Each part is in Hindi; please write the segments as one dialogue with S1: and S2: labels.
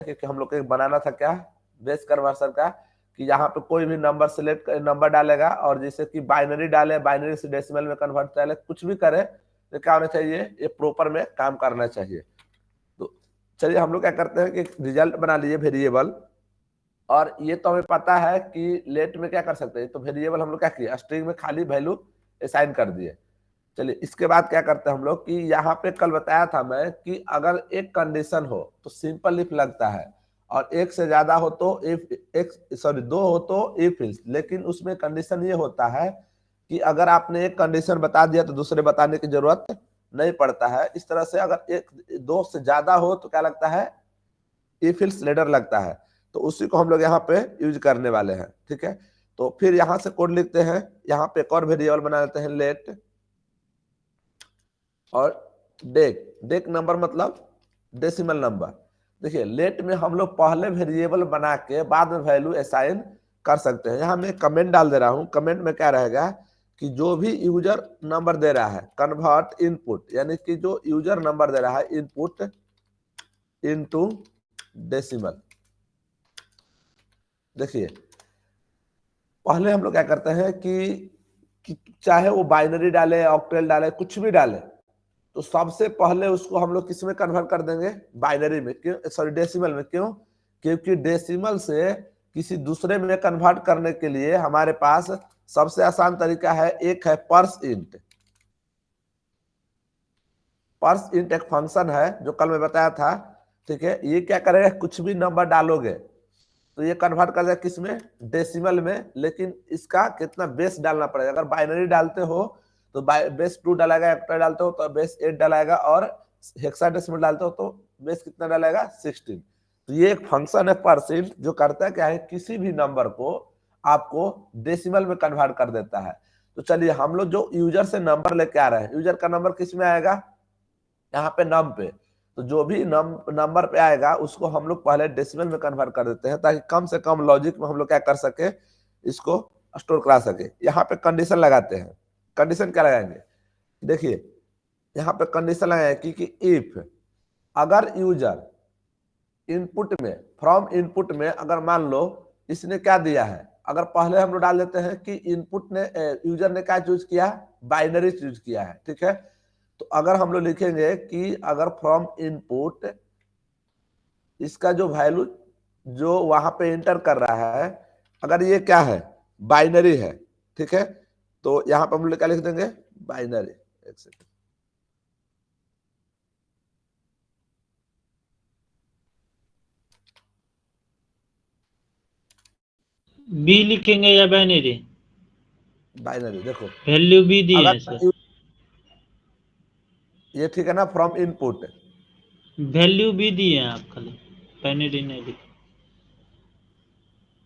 S1: क्योंकि हम लोग को बनाना था क्या, बेस कन्वर्सन का, कि यहाँ पे कोई भी नंबर सिलेक्ट नंबर डालेगा और जैसे कि बाइनरी डाले, बाइनरी से डेसिमल में कन्वर्ट करे, कुछ भी करे तो क्या होना चाहिए, ये प्रॉपर में काम करना चाहिए। तो चलिए हम लोग क्या करते हैं कि रिजल्ट बना लीजिए वेरिएबल, और ये तो हमें पता है कि लेट में क्या कर सकते हैं, तो वेरिएबल हम लोग क्या किया, स्ट्रिंग में खाली वैल्यू असाइन कर दिए। चलिए इसके बाद क्या करते हैं हम लोग कि यहाँ पे कल बताया था मैं कि अगर एक कंडीशन हो तो सिंपल इफ लगता है, और एक से ज्यादा हो तो इफ, एक सॉरी दो हो तो इफ इल्स, लेकिन उसमें कंडीशन ये होता है कि अगर आपने एक कंडीशन बता दिया तो दूसरे बताने की जरूरत नहीं पड़ता है। इस तरह से अगर एक दो से ज्यादा हो तो क्या लगता है, इफ इल्स लेटर लगता है। तो उसी को हम लोग यहाँ पे यूज करने वाले हैं, ठीक है। तो फिर यहाँ से कोड लिखते हैं, यहाँ पे एक और वेरिएबल बना लेते हैं लेट, और डेक, डेक नंबर मतलब डेसिमल नंबर। देखिए लेट में हम लोग पहले वेरिएबल बना के बाद में वैल्यू असाइन कर सकते हैं। यहाँ मैं कमेंट डाल दे रहा हूँ, कमेंट में क्या रहेगा कि जो भी यूजर नंबर दे रहा है कन्वर्ट इनपुट, यानी कि जो यूजर नंबर दे रहा है इनपुट इनटू डेसिमल। देखिए पहले हम लोग क्या करते हैं कि चाहे वो बाइनरी डाले, ऑक्टेल डाले, कुछ भी डाले, तो सबसे पहले उसको हम लोग किस में कन्वर्ट कर देंगे, बाइनरी में। क्यों, सॉरी डेसिमल में। क्यों, क्योंकि डेसिमल से किसी दूसरे में कन्वर्ट करने के लिए हमारे पास सबसे आसान तरीका है, एक है पर्स इंट। पर्स इंट एक फंक्शन है जो कल मैं बताया था, ठीक है। ये क्या करेगा, कुछ भी नंबर डालोगे तो ये कन्वर्ट कर देगा किस में, डेसिमल में। लेकिन इसका कितना बेस डालना पड़ेगा, अगर बाइनरी डालते हो तो बेस 2 डालेगा, ऑक्टल डालते हो तो बेस 8 डालेगा, और हेक्साडेसिमल डालते हो तो बेस कितना डालेगा, 16। तो ये एक फंक्शन है परसेंट, जो करता है क्या है, किसी भी नंबर को आपको डेसिमल में कन्वर्ट कर देता है। तो चलिए हम लोग जो यूजर से नंबर लेके आ रहे हैं, यूजर का नंबर किस में आएगा, यहाँ पे नम पे। तो जो भी नंबर पे आएगा उसको हम लोग पहले डेसिमल में कन्वर्ट कर देते हैं, ताकि कम से कम लॉजिक में हम लोग क्या कर सके, इसको स्टोर करा सके। यहाँ पे कंडीशन लगाते हैं, कंडीशन क्या लगाएंगे, देखिए यहाँ पे कंडीशन लगाएंगे कि इफ, अगर यूजर इनपुट में, फ्रॉम इनपुट में अगर मान लो इसने क्या दिया है, अगर पहले हम लोग डाल देते हैं कि इनपुट ने, यूजर ने क्या चूज किया, बाइनरी चूज किया है, ठीक है। तो अगर हम लोग लिखेंगे कि अगर फ्रॉम इनपुट इसका जो वैल्यू जो वहां पे एंटर कर रहा है, अगर ये क्या है, बाइनरी है, ठीक है, तो यहाँ पर हम लोग क्या लिख देंगे, बाइनरी। एक सेकेंड,
S2: बी लिखेंगे या बाइनरी,
S1: बाइनरी। देखो
S2: वैल्यू बी दी है सर,
S1: अगर ये ठीक है ना, from input,
S2: value be the है आप खाली, बाइनरी नहीं लिखे।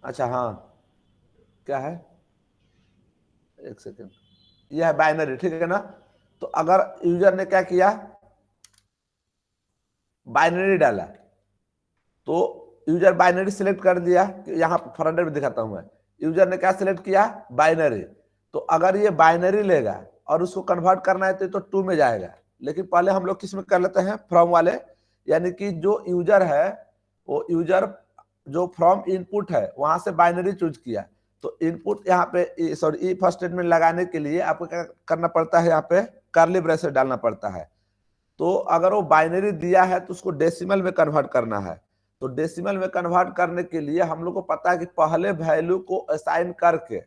S1: अच्छा हाँ, क्या है, एक सेकेंड, यह है बाइनरी, ठीक है ना। तो अगर यूजर ने क्या किया, बाइनरी डाला, तो यूजर बाइनरी सिलेक्ट कर दिया, यहाँ फ्रंट में दिखाता हूं मैं, यूजर ने क्या सिलेक्ट किया, बाइनरी। तो अगर ये बाइनरी लेगा और उसको कन्वर्ट करना है तो 2 में जाएगा, लेकिन पहले हम लोग किस में कर लेते हैं, फ्रॉम वाले, यानी कि जो यूजर है वो यूजर जो फ्रॉम इनपुट है वहां से बाइनरी चूज किया। तो इनपुट यहाँ पे, सॉरी ई फर्स्ट स्टेटमेंट लगाने के लिए आपको क्या करना पड़ता है, यहाँ पे कर्ली ब्रेसेट डालना पड़ता है। तो अगर वो बाइनरी दिया है तो उसको डेसिमल में कन्वर्ट करना है। तो डेसिमल में कन्वर्ट करने के लिए हम लोग को पता है कि पहले वैल्यू को असाइन करके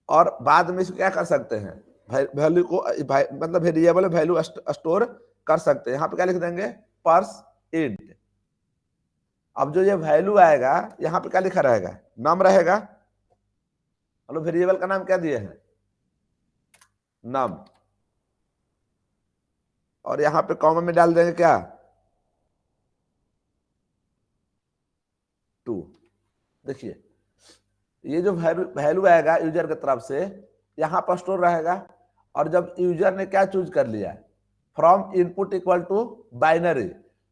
S1: और बाद में इसको क्या कर सकते हैं, वैल्यू को मतलब वेरिएबल वैल्यू स्टोर कर सकते हैं। यहाँ पे क्या लिख देंगे, पर्स इंट। अब जो ये वैल्यू आएगा यहाँ पे क्या लिखा रहेगा, नम रहेगा, मतलब वेरिएबल का नाम क्या दिए हैं, नम, और यहाँ पे कॉमा में डाल देंगे क्या, 2। देखिए ये जो वैल्यू आएगा यूजर की तरफ से यहाँ पर स्टोर रहेगा। और जब यूजर ने क्या चूज कर लिया, from input equal to binary,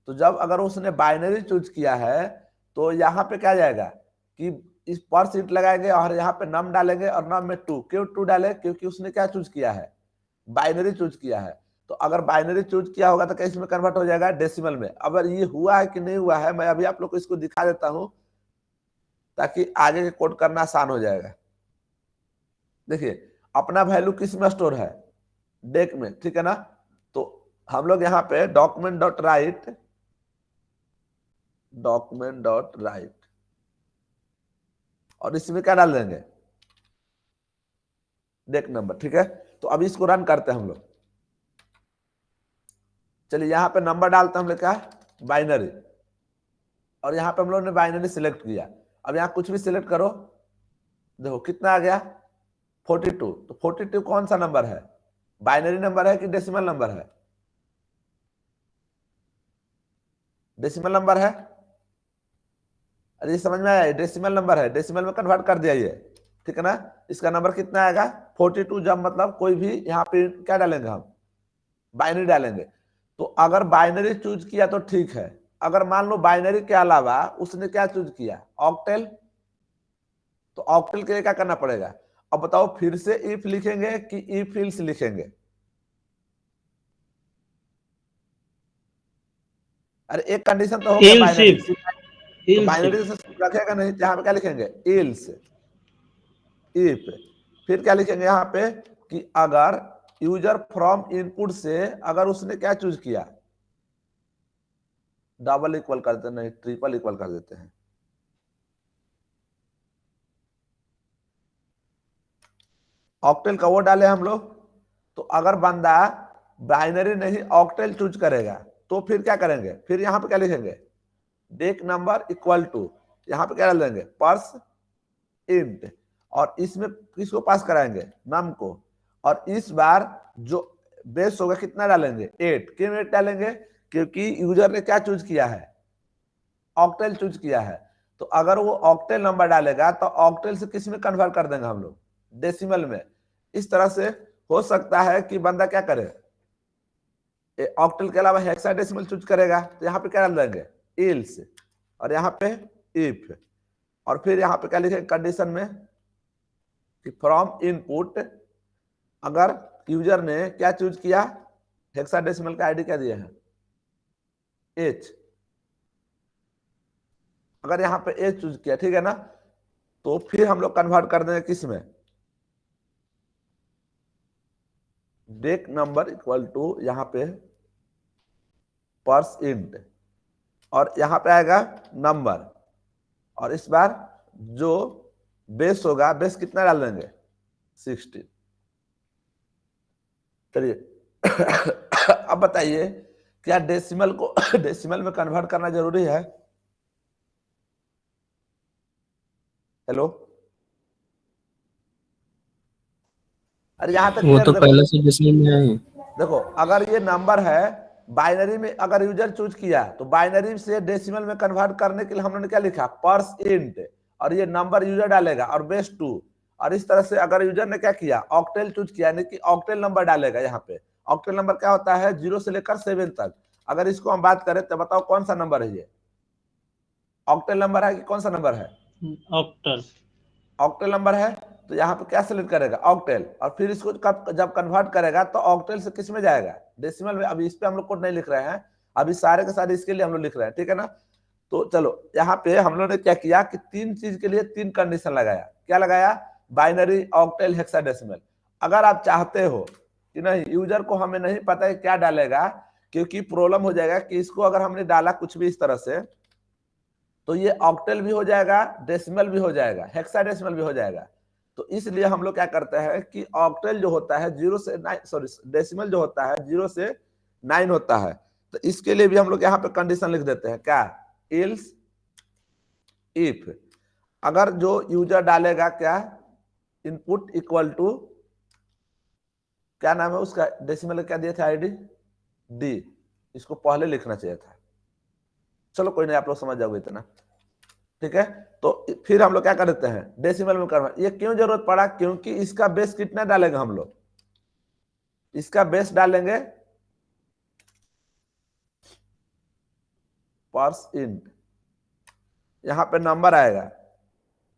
S1: तो जब अगर उसने बाइनरी चूज किया है तो यहाँ पे क्या जाएगा कि इस पर सीट लगाएंगे और यहाँ पे नम डालेंगे, और नम में 2। क्यों 2 डाले, क्योंकि उसने क्या चूज किया है, बाइनरी चूज किया है। तो अगर बाइनरी चूज किया होगा तो कैसे में कन्वर्ट हो जाएगा, डेसिमल में। अगर ये हुआ है कि नहीं हुआ है, मैं अभी आप लोग को इसको दिखा देता हूं ताकि आगे के कोड करना आसान हो जाएगा। देखिए अपना वैल्यू किस में स्टोर है, डेक में, ठीक है ना। तो हम लोग यहाँ पे document.write और इसमें क्या डाल देंगे, डेक नंबर, ठीक है। तो अभी इसको रन करते हैं हम लोग। चलिए यहाँ पे नंबर डालते हैं हम लोग क्या, बाइनरी, और यहाँ पे हम लोग ने बाइनरी सिलेक्ट किया। अब यहाँ कुछ भी सिलेक्ट करो, देखो कितना आ गया 42। तो 42 कौन सा नंबर है, बाइनरी नंबर है कि डेसिमल नंबर है, डेसिमल नंबर है। अरे समझ में आया, डेसिमल नंबर है, डेसिमल में कन्वर्ट कर दिया ये, ठीक है ना। इसका नंबर कितना आएगा 42। जब मतलब कोई भी यहाँ पे क्या डालेंगे हम, बाइनरी डालेंगे। तो अगर बाइनरी चूज किया तो ठीक है, अगर मान लो बाइनरी के अलावा उसने क्या चूज किया, ऑक्टेल, तो ऑक्टेल के लिए क्या करना पड़ेगा। अब बताओ फिर से इफ लिखेंगे कि इफ एल्स लिखेंगे। अरे एक कंडीशन तो हो गया बाइनरी, तो बाइनरी से रखेगा नहीं, यहाँ पे क्या लिखेंगे एल्स इफ, फिर क्या लिखेंगे यहाँ पे कि अगर यूजर फ्रॉम इनपुट से अगर उसने क्या चूज किया, डबल इक्वल कर देते, नहीं ट्रिपल इक्वल कर देते हैं। ऑक्टेल का वो डाले हम लोग। तो अगर बंदा बाइनरी नहीं ऑक्टेल चूज करेगा तो फिर क्या करेंगे, फिर यहाँ पे क्या लिखेंगे, डेक नंबर इक्वल टू, यहाँ पे क्या डाल देंगे पर्स इंट, और इसमें किसको पास कराएंगे, नम को। और इस बार जो बेस होगा कितना डालेंगे 8। क्यों 8 डालेंगे, क्योंकि यूजर ने क्या चूज किया है, ऑक्टेल चूज किया है। तो अगर वो ऑक्टेल नंबर डालेगा तो ऑक्टेल से किस में कन्वर्ट कर देंगे हम लोग, डेसिमल में। इस तरह से हो सकता है कि बंदा क्या करे, ऑक्टेल के अलावा हेक्साडेसिमल चूज करेगा, तो यहाँ पे क्या डाल देंगे एल्स, और यहाँ पे इफ, और फिर यहाँ पे क्या लिखेंगे कंडीशन में कि फ्रॉम इनपुट, अगर यूजर ने क्या चूज किया, हेक्साडेसिमल का आईडी क्या दिया है एच, अगर यहाँ पे एच चूज किया, ठीक है ना, तो फिर हम लोग कन्वर्ट कर देंगे किस में, डेक नंबर इक्वल टू यहाँ पे पर्स इंट, और यहाँ पे आएगा नंबर, और इस बार जो बेस होगा, बेस कितना डाल देंगे 16। चलिए अब बताइए क्या डेसिमल को डेसिमल में कन्वर्ट करना जरूरी है, हेलो। अरे यहाँ तक
S3: वो तो
S1: देखो,
S3: पहले से डेसिमल में है ही।
S1: देखो अगर ये नंबर है बाइनरी में, अगर यूजर चूज किया तो बाइनरी से डेसिमल में कन्वर्ट करने के लिए हम लोगों ने क्या लिखा पर्स इंट, और ये नंबर यूजर डालेगा और बेस 2। और इस तरह से अगर यूजर ने क्या किया ऑक्टेल चूज किया, यानी कि ऑक्टेल नंबर डालेगा। यहाँ पे ऑक्टेल नंबर क्या होता है 0 से लेकर 7 तक। अगर इसको हम बात करें तो बताओ कौन सा नंबर है ये, ऑक्टेल नंबर है कि कौन सा नंबर है,
S2: ऑक्टल,
S1: ऑक्टेल नंबर है। तो यहाँ पे क्या सिलेक्ट करेगा ऑक्टेल, और फिर इसको जब कन्वर्ट करेगा तो ऑक्टेल से किस में जाएगा, डेसिमल में। अभी इस पे हम लोग कोड नहीं लिख रहे हैं, अभी सारे के सारे इसके लिए हम लोग लिख रहे हैं, ठीक है ना। तो चलो यहाँ पे हम लोग ने क्या किया कि 3 चीज के लिए 3 कंडीशन लगाया। क्या लगाया, बाइनरी ऑक्टेल हेक्साडेसिमल। अगर आप चाहते हो कि नहीं यूजर को हमें नहीं पता है क्या डालेगा, क्योंकि प्रॉब्लम हो जाएगा कि इसको अगर हमने डाला कुछ भी इस तरह से तो ये ऑक्टेल भी हो जाएगा, डेसिमल भी हो जाएगा, हेक्साडेसिमल भी हो जाएगा। तो इसलिए हम लोग क्या करते हैं कि ऑक्टेल जो होता है 0 से 9, सॉरी डेसिमल जो होता है 0 से 9 होता है। तो इसके लिए भी हम लोग यहाँ पे कंडीशन लिख देते हैं क्या, एल्स इफ, अगर जो यूजर डालेगा क्या इनपुट इक्वल टू, क्या नाम है उसका, डेसिमल क्या दिया था आईडी डी, इसको पहले लिखना चाहिए था। चलो कोई नहीं, आप लोग समझ जाओगे इतना, ठीक है। तो फिर हम लोग क्या कर देते हैं डेसिमल में कन्वर्ट। ये क्यों जरूरत पड़ा, क्योंकि इसका बेस कितना डालेंगे हम लोग, इसका बेस डालेंगे पर्स इंट, यहां पे नंबर आएगा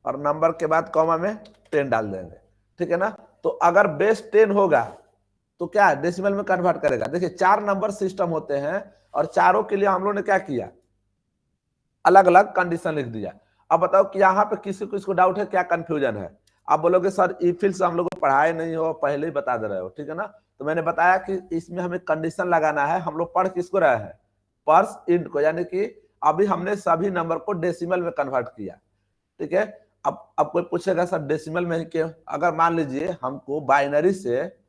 S1: और नंबर के बाद कॉमा में 10 डाल देंगे, ठीक है ना। तो अगर बेस 10 होगा तो क्या डेसिमल में कन्वर्ट करेगा। देखिए 4 नंबर सिस्टम होते हैं और चारों के लिए हम लोग ने क्या किया, अलग अलग कंडीशन लिख दिया। अब बताओ कि यहाँ पे किसी को इसको डाउट है, क्या कंफ्यूजन है। आप बोलोगे सर इफ एल्स हम लोग को पढ़ाए नहीं हो, पहले ही बता दे रहे हो, ठीक है ना। तो मैंने बताया कि इसमें हमें कंडीशन लगाना है। हम लोग पढ़ किसको रहे हैं, पर्स इंट को, यानी कि अभी हमने सभी नंबर को डेसिमल में कन्वर्ट किया, ठीक है। अब कोई पूछेगा सर डेसिमल में ही क्यों। अगर मान लीजिए हमको बाइनरी से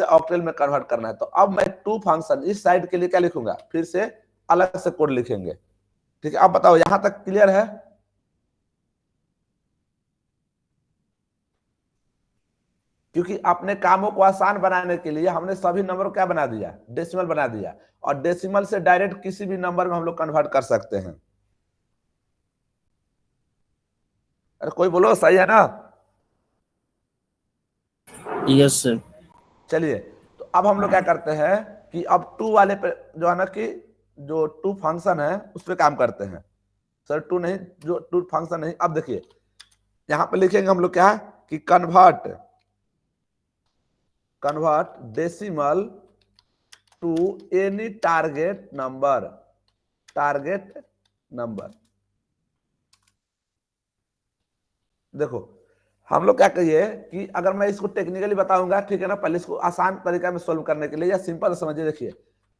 S1: ऑक्टल में कन्वर्ट करना है, तो अब मैं टू फंक्शन इस साइड के लिए क्या लिखूंगा, फिर से अलग से कोड लिखेंगे, ठीक है। अब बताओ यहां तक क्लियर है। क्योंकि अपने कामों को आसान बनाने के लिए हमने सभी नंबर को क्या बना दिया, डेसिमल बना दिया, और डेसिमल से डायरेक्ट किसी भी नंबर में हम लोग कन्वर्ट कर सकते हैं। अरे कोई बोलो सही है ना।
S3: Yes sir.
S1: चलिए तो अब हम लोग क्या करते हैं कि अब टू वाले पे जो है ना कि जो टू फंक्शन है उस पर काम करते हैं। सर टू नहीं, जो टू फंक्शन नहीं। अब देखिए यहां पे लिखेंगे हम लोग क्या कि convert decimal to any target number. देखो हम लोग क्या कहिए कि अगर मैं इसको टेक्निकली बताऊंगा, ठीक है ना, पहले इसको आसान तरीका में सोल्व करने के लिए या सिंपल समझिए। देखिए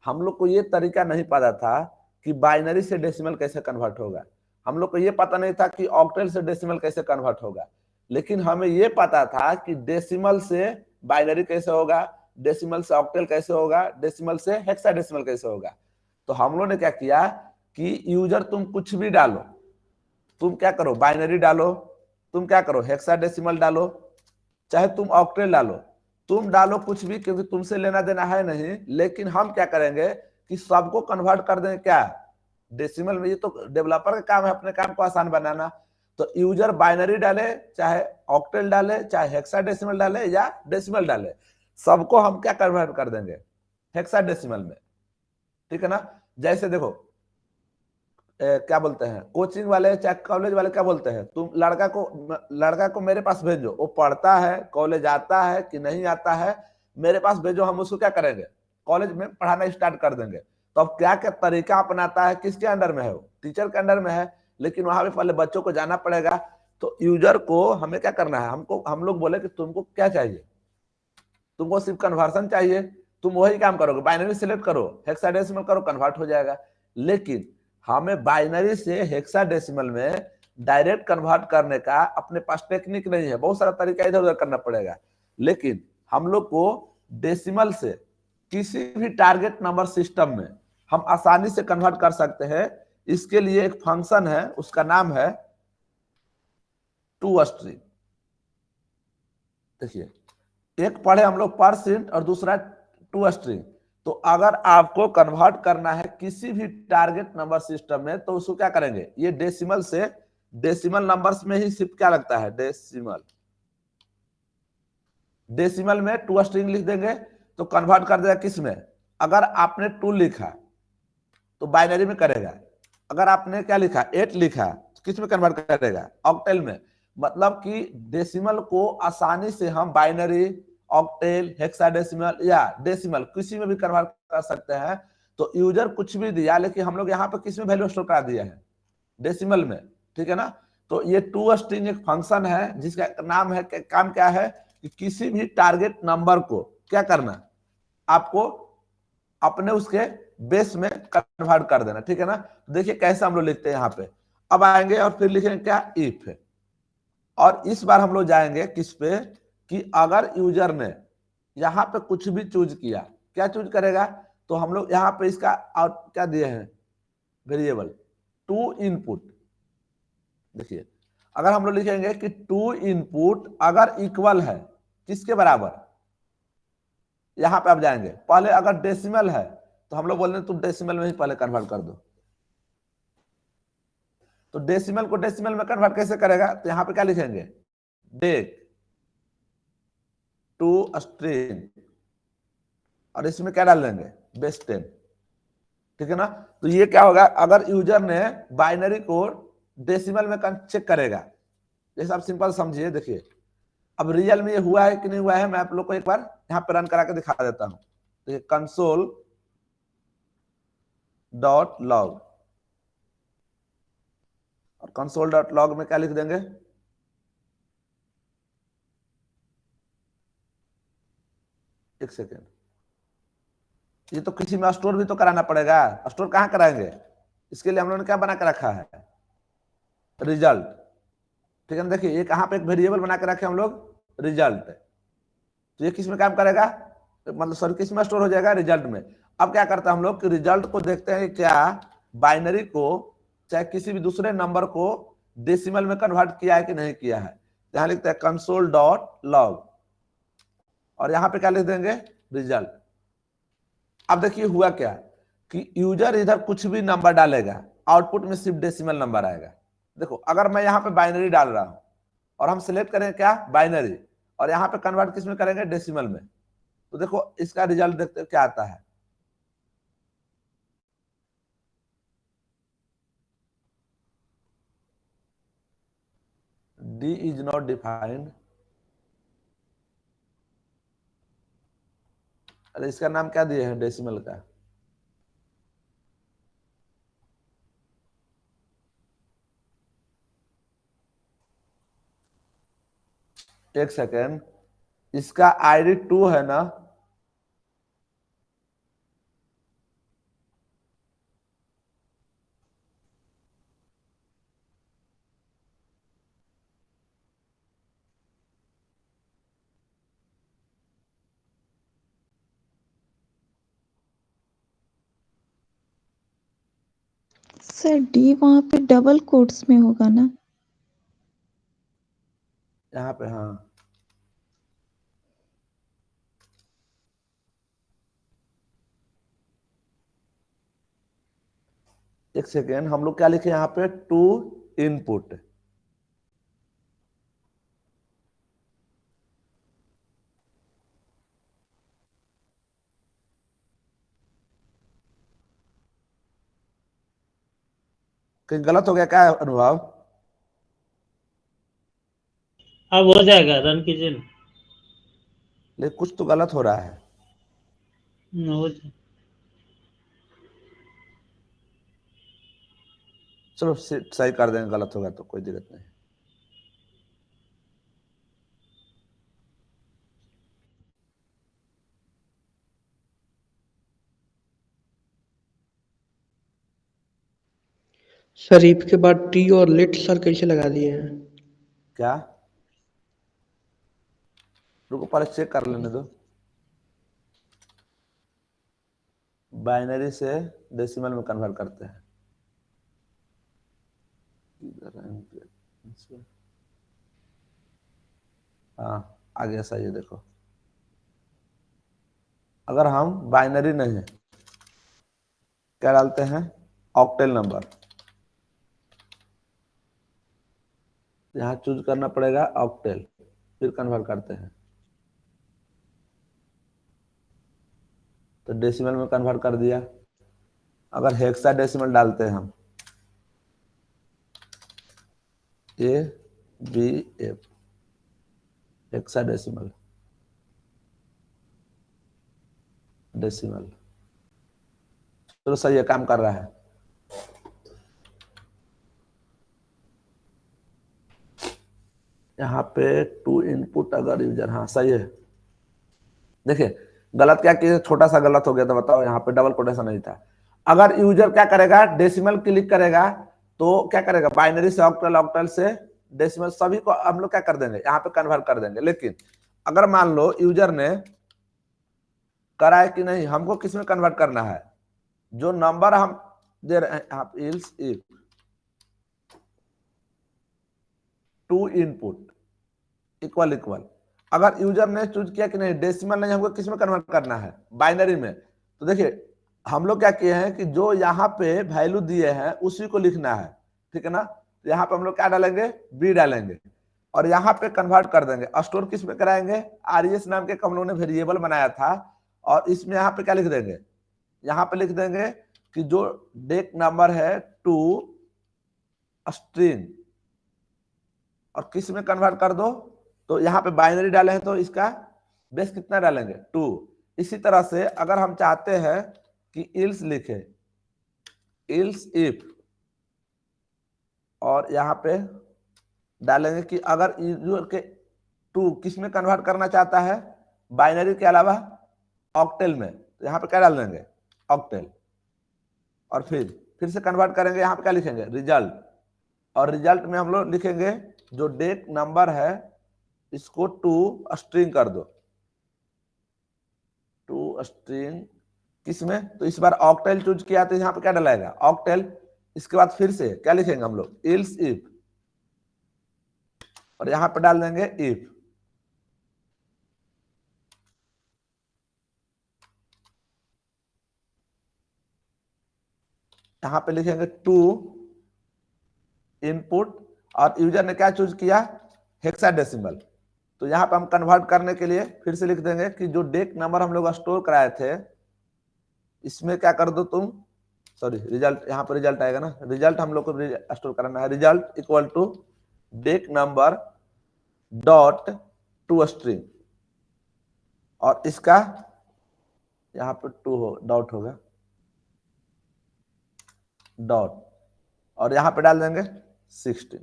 S1: हम लोग को ये तरीका नहीं पता था कि बाइनरी से डेसिमल कैसे कन्वर्ट होगा। हम लोग को ये पता नहीं था कि ऑक्टल से डेसिमल कैसे कन्वर्ट होगा। लेकिन हमें ये पता था कि डेसिमल से बाइनरी कैसे होगा, डेसिमल से ऑक्टल कैसे होगा, डेसिमल से हेक्साडेसिमल कैसे होगा। तो हम लोग ने क्या किया कि यूजर तुम कुछ भी डालो, तुम क्या करो बाइनरी डालो, तुम क्या करो हेक्साडेसिमल डालो, चाहे तुम ऑक्टल डालो, तुम डालो कुछ भी, क्योंकि तुमसे लेना देना है नहीं। लेकिन हम क्या करेंगे कि सबको कन्वर्ट कर देंगे क्या, डेसिमल में। ये तो डेवलपर का काम है अपने काम को आसान बनाना। तो यूजर बाइनरी डाले, चाहे ऑक्टल डाले, चाहे हेक्साडेसिमल डाले या डेसिमल डाले, सबको हम क्या कन्वर्ट कर देंगे, हेक्साडेसिमल में, ठीक है ना। जैसे देखो क्या बोलते हैं कोचिंग वाले चाहे कॉलेज वाले, क्या बोलते हैं, तुम लड़का को मेरे पास भेजो, वो पढ़ता है, कॉलेज आता है कि नहीं आता है, मेरे पास भेजो, हम उसको क्या करेंगे, कॉलेज में पढ़ाना स्टार्ट कर देंगे। तो अब क्या क्या तरीका अपनाता है, किसके अंडर में है, वो टीचर के अंडर में है। लेकिन वहां पे पहले बच्चों को जाना पड़ेगा। तो यूजर को हमें क्या करना है, हम लोग बोले कि तुमको क्या चाहिए, तुमको सिर्फ कन्वर्सन चाहिए, तुम वही काम करोगे, बाइनरी सिलेक्ट करो, हेक्साडेसिमल करो, कन्वर्ट हो जाएगा। लेकिन हमें बाइनरी से हेक्साडेसिमल में डायरेक्ट कन्वर्ट करने का अपने पास टेक्निक नहीं है, बहुत सारा तरीका इधर उधर करना पड़ेगा। लेकिन हम लोग को डेसिमल से किसी भी टारगेट नंबर सिस्टम में हम आसानी से कन्वर्ट कर सकते हैं। इसके लिए एक फंक्शन है, उसका नाम है टू स्ट्रिंग। देखिए एक पढ़े हम लोग परसेंट और दूसरा टू स्ट्रिंग। तो अगर आपको कन्वर्ट करना है किसी भी टारगेट नंबर सिस्टम में, तो उसको क्या करेंगे, ये डेसिमल से, डेसिमल नंबर्स में ही सिर्फ क्या लगता है, डेसिमल में टू स्ट्रिंग लिख देंगे तो कन्वर्ट कर देगा किस में। अगर आपने 2 लिखा तो बाइनरी में करेगा, अगर आपने क्या लिखा 8 लिखा तो किस में कन्वर्ट करेगा, ऑक्टल में। मतलब कि डेसिमल को आसानी से हम बाइनरी, ऑक्टेल, हेक्साडेसिमल या डेसिमल किसी में भी कन्वर्ट कर सकते हैं। तो यूजर कुछ भी दिया, लेकिन हम लोग यहाँ पे किस में वैल्यू स्टोर करा दिया है, डेसिमल में, ठीक है ना। तो ये टू स्ट्रिंग एक फंक्शन है जिसका नाम है, काम क्या है कि किसी भी टारगेट नंबर को क्या करना, आपको अपने उसके बेस में कन्वर्ट कर देना, ठीक है ना। देखिए कैसे हम लोग लिखते हैं यहाँ पे। अब आएंगे और फिर लिखेंगे क्या, इफ। और इस बार हम लोग जाएंगे किस पे कि अगर यूजर ने यहाँ पे कुछ भी चूज किया, क्या चूज करेगा, तो हम लोग यहाँ पे इसका आउट क्या दिए हैं, वेरिएबल टू इनपुट। देखिए अगर हम लोग लिखेंगे कि टू इनपुट अगर इक्वल है किसके बराबर, यहां पे आप जाएंगे, पहले अगर डेसिमल है तो हम लोग बोल रहे हैं तुम डेसिमल में ही पहले कन्वर्ट कर दो। तो डेसिमल को डेसिमल में कन्वर्ट कैसे करेगा, तो यहां पे क्या लिखेंगे, डेक टू स्ट्रिंग, और इसमें क्या डाल देंगे, बेस 10, ठीक है ना। तो ये क्या होगा, अगर यूजर ने बाइनरी को डेसिमल में चेक करेगा, जैसे आप सिंपल समझिए। देखिए अब रियल में ये हुआ है कि नहीं हुआ है, मैं आप लोग को एक बार यहाँ पे रन करा के दिखा देता हूं। तो ये कंसोल डॉट लॉग, और कंसोल डॉट लॉग में क्या लिख देंगे, एक सेकेंड, ये तो किसी में स्टोर भी तो कराना पड़ेगा, स्टोर कहाँ कराएंगे, इसके लिए हम लोगों ने क्या बना के रखा है, रिजल्ट। ठीक है ना, देखिए ये कहाँ पे एक वेरिएबल बना के रखे हम लोग, रिजल्ट। तो ये किस में काम करेगा, मतलब सॉरी किस में स्टोर हो जाएगा, रिजल्ट में। अब क्या करते हैं हम लोग कि रिजल्ट को देखते हैं क्या बाइनरी को चाहे किसी भी दूसरे नंबर को डेसिमल में कन्वर्ट किया है कि नहीं किया है। यहाँ लिखते हैं कंसोल डॉट लॉग, और यहाँ पे क्या लिख देंगे, रिजल्ट। अब देखिए हुआ क्या कि यूजर इधर कुछ भी नंबर डालेगा, आउटपुट में सिर्फ डेसिमल नंबर आएगा। देखो अगर मैं यहाँ पे बाइनरी डाल रहा हूं और हम सिलेक्ट करें क्या, बाइनरी, और यहाँ पे कन्वर्ट किस में करेंगे, डेसिमल में, तो देखो इसका रिजल्ट देखते क्या आता है। डी इज नॉट डिफाइंड, अरे इसका नाम क्या दिए हैं डेसिमल का, एक सेकेंड, इसका आईडी 2 है ना,
S3: सर डी वहाँ पे डबल कोट्स में होगा ना,
S1: यहाँ पे, हाँ एक सेकेंड, हम लोग क्या लिखे यहाँ पे, टू इनपुट, कहीं गलत हो गया क्या अनुभव,
S2: अब हो जाएगा, रन कीजिए ना।
S1: लेकिन कुछ तो गलत हो रहा है।
S2: हो जाए।
S1: चलो सही कर देंगे, गलत होगा तो कोई दिक्कत नहीं।
S4: शरीफ के बाद टी और लिट सर कैसे लगा दिए हैं?
S1: क्या, रुको पहले चेक कर लेने दो, बाइनरी से डेसिमल में कन्वर्ट करते हैं। हाँ आ गया सही है, देखो अगर हम बाइनरी नहीं है क्या डालते हैं, ऑक्टेल नंबर, यहाँ चूज करना पड़ेगा ऑक्टेल, फिर कन्वर्ट करते हैं, तो डेसिमल में कन्वर्ट कर दिया। अगर हेक्सा डेसिमल डालते हैं हम, A B F, hexadecimal, decimal, चलो सही है, काम कर रहा है। यहाँ पे टू इनपुट अगर यूजर, हाँ सही है। देखिए गलत क्या किया, छोटा सा गलत हो गया था, बताओ यहाँ पे डबल कोटेशन नहीं था। अगर यूजर क्या करेगा, डेसिमल क्लिक करेगा तो क्या करेगा, बाइनरी से ऑक्टल, ऑक्टल से डेसिमल, सभी को हम लोग क्या कर देंगे, यहाँ पे कन्वर्ट कर देंगे। लेकिन अगर मान लो यूजर ने करा है कि नहीं, हमको किस में कन्वर्ट करना है, जो नंबर हम दे रहे हैं, आप ills if two input equal equal, अगर यूजर ने चूज किया कि नहीं डेसिमल नहीं, हमको किस में कन्वर्ट करना है, बाइनरी में, तो देखिए हम लोग क्या किए हैं कि जो यहाँ पे वैल्यू दिए हैं उसी को लिखना है, ठीक है ना। तो यहाँ पे हम लोग क्या डालेंगे, बी डालेंगे, और यहाँ पे कन्वर्ट कर देंगे। स्टोर किस में कराएंगे, आरईएस नाम के हम लोगों ने वेरिएबल बनाया था, और इसमें यहाँ पे क्या लिख देंगे, यहाँ पे लिख देंगे कि जो डेक नंबर है टू स्ट्रिंग, और किस में कन्वर्ट कर दो, तो यहाँ पे बाइनरी डाले हैं तो इसका बेस कितना डालेंगे 2। इसी तरह से अगर हम चाहते हैं कि इल्स लिखे, इल्स इफ, और यहाँ पे डालेंगे कि अगर यूजर के 2 किस में कन्वर्ट करना चाहता है, बाइनरी के अलावा ऑक्टेल में, तो यहाँ पे क्या डाल देंगे ऑक्टेल, और फिर से कन्वर्ट करेंगे। यहाँ पे क्या लिखेंगे रिजल्ट, और रिजल्ट में हम लोग लिखेंगे जो डेट नंबर है इसको 2 स्ट्रिंग कर दो, 2 स्ट्रिंग किस में, तो इस बार ऑक्टेल चूज किया तो यहाँ पे क्या डलाएगा ऑक्टेल। इसके बाद फिर से क्या लिखेंगे हम लोग इल्स इफ, और यहाँ पे डाल देंगे इफ। यहाँ पे लिखेंगे 2 इनपुट, और यूजर ने क्या चूज किया हेक्साडेसिमल, तो यहाँ पे हम कन्वर्ट करने के लिए फिर से लिख देंगे कि जो डेट नंबर हम लोग स्टोर कराए थे इसमें क्या कर दो तुम, सॉरी रिजल्ट, यहाँ पर रिजल्ट आएगा ना, रिजल्ट हम लोग को स्टोर करना है, result equal to that number dot 2 string, और इसका यहाँ पे 2 हो डॉट होगा डॉट, और यहाँ पे डाल देंगे 16।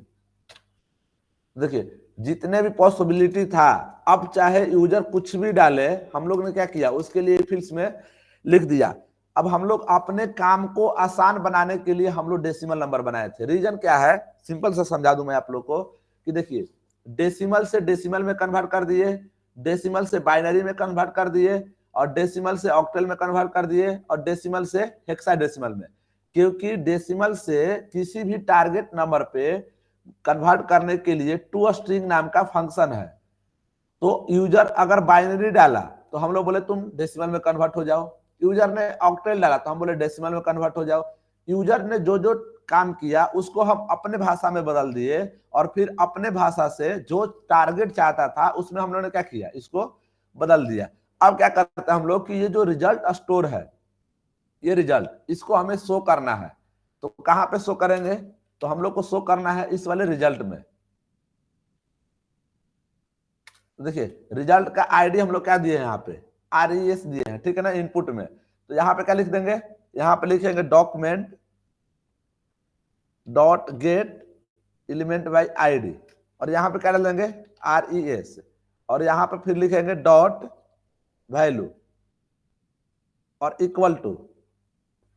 S1: देखिए जितने भी पॉसिबिलिटी था, अब चाहे यूजर कुछ भी डाले, हम लोग ने क्या किया उसके लिए फील्ड्स में लिख दिया। अब हम लोग अपने काम को आसान बनाने के लिए हम लोग डेसिमल नंबर बनाए थे। रीजन क्या है, सिंपल सा समझा दूं मैं आप लोग को कि देखिए डेसिमल से डेसिमल में कन्वर्ट कर दिए, डेसिमल से बाइनरी में कन्वर्ट कर दिए, और डेसिमल से ऑक्टल में कन्वर्ट कर दिए, और डेसिमल से हेक्साडेसिमल में, क्योंकि डेसिमल से किसी भी टारगेट नंबर पे कन्वर्ट करने के लिए 2 स्ट्रिंग नाम का फंक्शन है। तो यूजर अगर बाइनरी डाला तो हम लोग बोले तुम डेसिमल में कन्वर्ट हो जाओ, यूजर ने ऑक्टेल डाला तो हम बोले डेसिमल में कन्वर्ट हो जाओ। यूजर ने जो जो काम किया उसको हम अपने भाषा में बदल दिए, और फिर अपने भाषा से जो टारगेट चाहता था उसमें हम लोगों ने क्या किया इसको बदल दिया। अब क्या करते हैं हम लोग कि ये जो रिजल्ट स्टोर है, ये रिजल्ट इसको हमें शो करना है, तो कहां पे शो करेंगे, तो हम लोग को शो करना है इस वाले रिजल्ट में। देखिए रिजल्ट का आईडी हम लोग क्या दिए हैं यहाँ पे RES दिए हैं, ठीक है ना इनपुट में। तो यहाँ पे क्या लिख देंगे, यहाँ पे लिखेंगे document dot gate element by ID, और यहाँ पे क्या डाल देंगे RES, और यहाँ पे फिर लिखेंगे डॉट वैल्यू और इक्वल टू।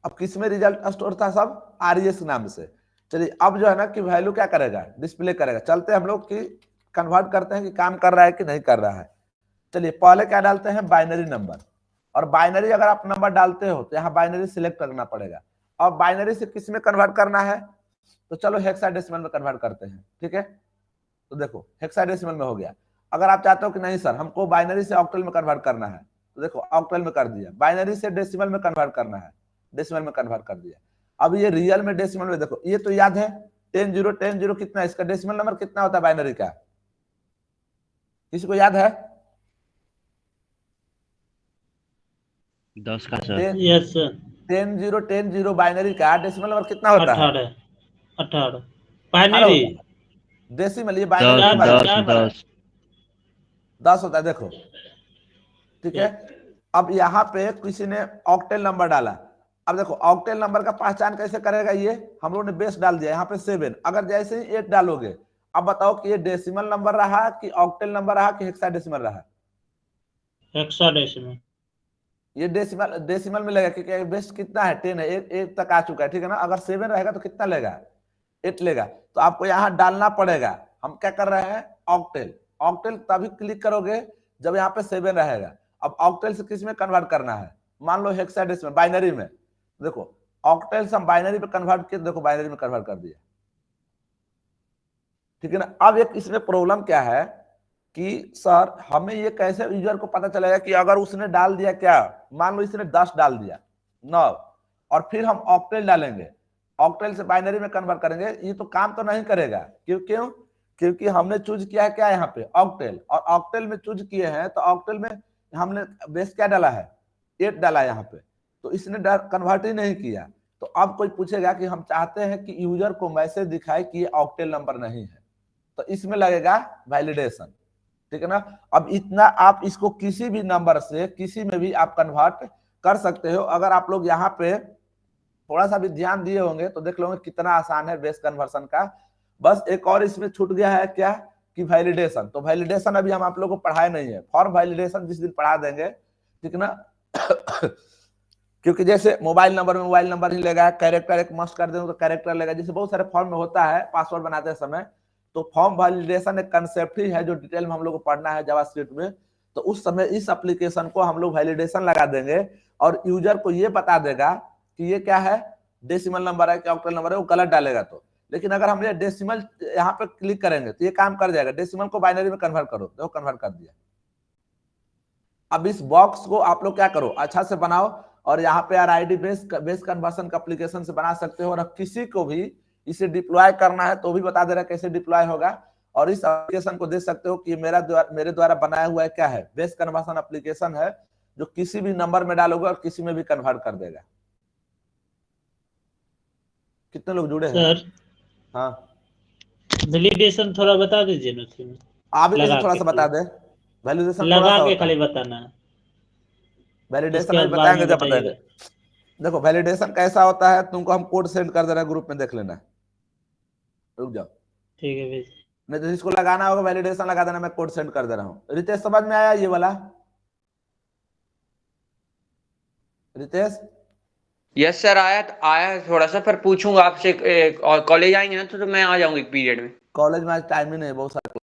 S1: अब किस में रिजल्ट स्टोर था, सब RES नाम से। चलिए अब जो है ना कि वैल्यू क्या करेगा डिस्प्ले करेगा। चलते हम लोग की कन्वर्ट करते हैं कि काम कर रहा है कि नहीं कर रहा है। चलिए पहले क्या डालते हैं बाइनरी नंबर, और बाइनरी अगर आप नंबर डालते हो तो यहाँ बाइनरी सिलेक्ट करना पड़ेगा। और बाइनरी से किस में कन्वर्ट करना है, तो चलो हेक्साडेसिमल में कन्वर्ट करते हैं, ठीक है। तो देखो हेक्साडेसिमल में हो गया। अगर आप चाहते हो कि नहीं सर हमको बाइनरी से ऑक्टल में कन्वर्ट करना है, तो देखो ऑक्टल में कर दिया। बाइनरी से डेसिमल में कन्वर्ट करना है, डेसिमल में कन्वर्ट कर दिया। अब ये रियल में डेसिमल में देखो, ये तो याद है 10 कितना, इसका डेसिमल नंबर कितना होता है बाइनरी का, किसी को याद है
S5: 10 का सर।
S2: यस सर
S1: 10 बाइनरी का डेसिमल नंबर कितना होता है
S2: 18 बाइनरी
S1: डेसिमल, ये बाइनरी
S5: 10
S1: की बात है।
S5: 10
S1: 10 होता है देखो, ठीक है। अब यहाँ पे किसी ने ऑक्टेल नंबर डाला। अब देखो ऑक्टेल नंबर का पहचान कैसे करेगा, ये हम लोग ने बेस डाल दिया यहाँ पे 7। अगर जैसे ही 8 डालोगे, अब बताओ कि ये डेसिमल नंबर रहा कि ऑक्टेल नंबर रहा कि हेक्साडेसिमल रहा,
S2: हेक्साडेसिमल।
S1: ये डेसिमल में लगेगा क्योंकि बेस कितना है 10 है, 8 तक आ चुका है, ठीक है ना। अगर 7 रहेगा तो कितना लेगा 8 लेगा। तो आपको यहाँ डालना पड़ेगा, हम क्या कर रहे हैं ऑक्टेल। ऑक्टेल तभी क्लिक करोगे जब यहाँ पे 7 रहेगा। अब ऑक्टेल से किस में कन्वर्ट करना है, मान लो हेक्साडेसिमल बाइनरी में, देखो ऑक्टेल से हम बाइनरी पे कन्वर्ट किए, देखो बाइनरी में कन्वर्ट कर दिया, ठीक है ना। अब एक इसमें प्रॉब्लम क्या है कि सर हमें ये कैसे यूजर को पता चलेगा कि अगर उसने डाल दिया क्या, मान लो इसने 10 डाल दिया 9, और फिर हम ऑक्टेल डालेंगे, ऑक्टेल से बाइनरी में कन्वर्ट करेंगे, ये तो काम तो नहीं करेगा। क्यों, क्योंकि हमने चूज किया है क्या यहाँ पे ऑक्टेल, और ऑक्टेल में चूज किए हैं तो ऑक्टेल में हमने बेस क्या डाला है 8 डाला है यहाँ पे, तो इसने कन्वर्ट ही नहीं किया। तो अब कोई पूछेगा कि हम चाहते हैं कि यूजर को मैसेज दिखाए कि ये ऑक्टेल नंबर नहीं है, तो इसमें लगेगा वैलिडेशन। ठीक है ना। अब इतना आप इसको किसी भी नंबर से किसी में भी आप कन्वर्ट कर सकते हो। अगर आप लोग यहाँ पे थोड़ा सा भी ध्यान दिए होंगे तो देख लोगे कितना आसान है बेस कन्वर्सन का। बस एक और इसमें छूट गया है क्या कि वैलिडेशन। तो वैलिडेशन अभी हम आप लोग को पढ़ाए नहीं है, फॉर्म वैलिडेशन जिस दिन पढ़ा देंगे, ठीक ना। क्योंकि जैसे मोबाइल नंबर में मोबाइल नंबर ही लेगा, कैरेक्टर एक मस्ट कर देंगे तो कैरेक्टर लेगा, जैसे बहुत सारे फॉर्म में होता है पासवर्ड बनाते समय। तो फॉर्म वैलिडेशन एक कंसेप्ट ही है जो डिटेल में हम लोग को पढ़ना है जावास्क्रिप्ट में। तो उस समय इस एप्लीकेशन को हम लोग वैलिडेशन लगा देंगे और यूजर को ये बता देगा कि ये क्या है, डेसिमल नंबर है क्या ऑक्टल नंबर है, वो गलत डालेगा तो। लेकिन अगर हम ये डेसिमल यहाँ पे क्लिक करेंगे तो ये काम कर जाएगा, डेसिमल को बाइनरी में कन्वर्ट करो, देखो कन्वर्ट कर दिया। अब इस बॉक्स को आप लोग क्या करो, अच्छा से बनाओ और यहाँ पे RID बेस कन्वर्सन का एप्लीकेशन से बना सकते हो। और किसी को भी इसे डिप्लॉय करना है तो भी बता दे रहा है कैसे डिप्लॉय होगा। और इस एप्लीकेशन को देख सकते हो कि मेरे द्वारा बनाया हुआ है क्या है, बेस कन्वर्सन एप्लीकेशन है जो किसी भी नंबर में डालोगे और किसी में भी कन्वर्ट कर देगा। कितने लोग जुड़े हैं?
S2: सर
S1: हाँ
S2: वैलिडेशन थोड़ा बता दीजिए ना उसमें।
S1: आप भी
S2: लगा
S1: थोड़ा
S2: के
S1: सा बता
S2: खाली
S1: दे। वैलिडेशन थोड़ा
S2: लगा
S1: सा
S2: के
S1: होता
S2: खाली
S1: है,
S2: बताना है,
S1: वैलिडेशन
S2: उसके
S1: अभी
S2: बाद बाद
S1: बताएंगे
S2: में
S1: जब बताएंगे।
S2: बताइएगा।
S1: देखो वैलिडेशन कैसा होता है, तुमको हम कोड सेंड कर दे रहे हैं, ग्रुप में देख लेना। रुक जाओ,
S2: ठीक है भेज।
S1: नहीं तो जिसको लगाना होगा वैलिडेशन लगा देना, मैं कोड सेंड कर दे रहा हूँ। रितेश समझ में आया ये वाला? रितेश
S5: यस सर, आया है थोड़ा सा, पर पूछूंगा आपसे। कॉलेज आएंगे ना तो मैं आ जाऊंगा एक पीरियड में।
S1: कॉलेज में आज टाइम ही नहीं, बहुत सारा